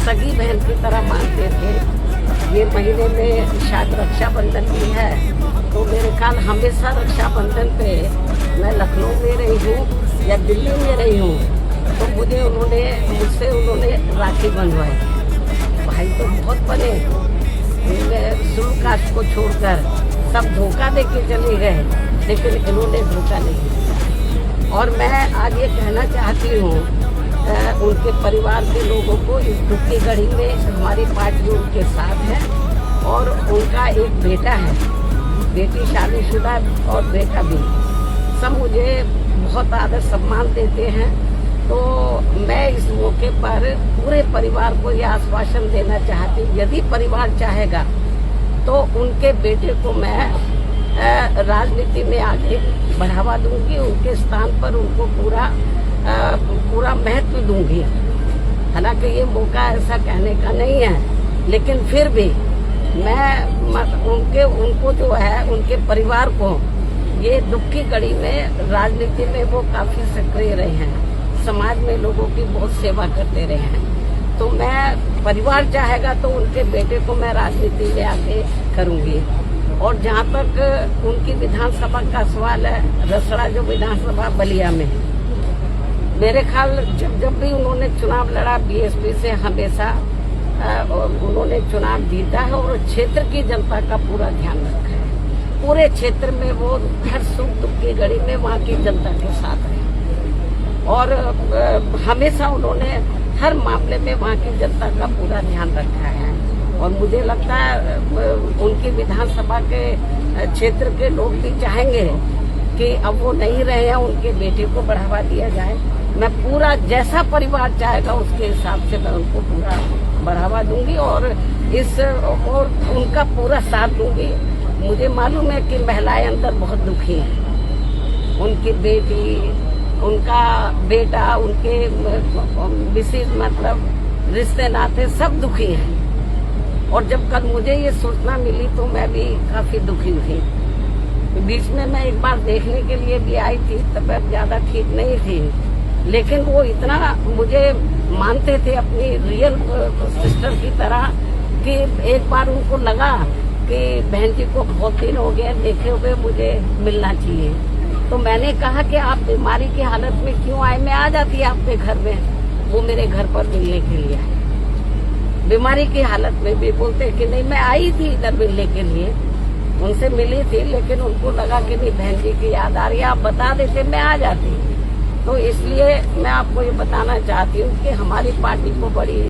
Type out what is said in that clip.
सगी बहन की तरह मानते थे। ये महीने में शायद रक्षाबंधन भी है, तो मेरे ख्याल हमेशा रक्षाबंधन पे मैं लखनऊ में रही हूँ या दिल्ली में रही हूँ, तो मुझसे उन्होंने राखी बंधवाई। भाई तो बहुत बने, सुल कास्ट को छोड़कर सब धोखा दे के चले गए, लेकिन इन्होंने धोखा नहीं। और मैं आज ये कहना चाहती हूँ उनके परिवार के लोगों को, इस दुख की घड़ी में हमारी पार्टी उनके साथ है। और उनका एक बेटा है, बेटी शादीशुदा और बेटा भी, सब मुझे बहुत आदर सम्मान देते हैं। तो मैं इस मौके पर पूरे परिवार को यह आश्वासन देना चाहती हूँ, यदि परिवार चाहेगा तो उनके बेटे को मैं राजनीति में आगे बढ़ावा दूंगी, उनके स्थान पर उनको पूरा महत्व दूंगी। हालांकि ये मौका ऐसा कहने का नहीं है, लेकिन फिर भी मैं उनको जो है, उनके परिवार को ये दुख की घड़ी में राजनीति में वो काफी सक्रिय रहे हैं, समाज में लोगों की बहुत सेवा करते रहे हैं। तो मैं, परिवार चाहेगा तो उनके बेटे को मैं राजनीति में आगे करूंगी। और जहाँ तक उनकी विधानसभा का सवाल है, रसड़ा जो विधानसभा बलिया में, मेरे ख्याल जब भी उन्होंने चुनाव लड़ा बीएसपी से, हमेशा उन्होंने चुनाव जीता है और क्षेत्र की जनता का पूरा ध्यान रखा है। पूरे क्षेत्र में वो हर सुख दुख की घड़ी में वहाँ की जनता के साथ रहे और हमेशा उन्होंने हर मामले में वहाँ की जनता का पूरा ध्यान रखा है। और मुझे लगता है उनकी विधानसभा के क्षेत्र के लोग भी चाहेंगे कि अब वो नहीं रहे हैं, उनके बेटे को बढ़ावा दिया जाए। मैं पूरा, जैसा परिवार चाहेगा उसके हिसाब से मैं उनको पूरा बढ़ावा दूंगी और उनका पूरा साथ दूंगी। मुझे मालूम है कि महिलाएं अंदर बहुत दुखी हैं, उनकी बेटी, उनका बेटा, उनके विशेष मतलब रिश्ते नाते सब दुखी हैं। और जब कल मुझे ये सूचना मिली तो मैं भी काफी दुखी हुई। बीच में मैं एक बार देखने के लिए भी आई थी, तबीयत ज्यादा ठीक नहीं थी, लेकिन वो इतना मुझे मानते थे अपनी रियल सिस्टर की तरह कि एक बार उनको लगा कि बहन जी को बहुत दिन हो गए देखे हुए, मुझे मिलना चाहिए। तो मैंने कहा कि आप बीमारी की हालत में क्यों आए, मैं आ जाती आपके घर में। वो मेरे घर पर मिलने के लिए आए, बीमारी की हालत में भी। बोलते कि नहीं, मैं आई थी इधर मिलने के लिए, उनसे मिली थी, लेकिन उनको लगा कि नहीं बहन जी की याद आ रही है, आप बता देते मैं आ जाती। तो इसलिए मैं आपको ये बताना चाहती हूँ कि हमारी पार्टी को बड़ी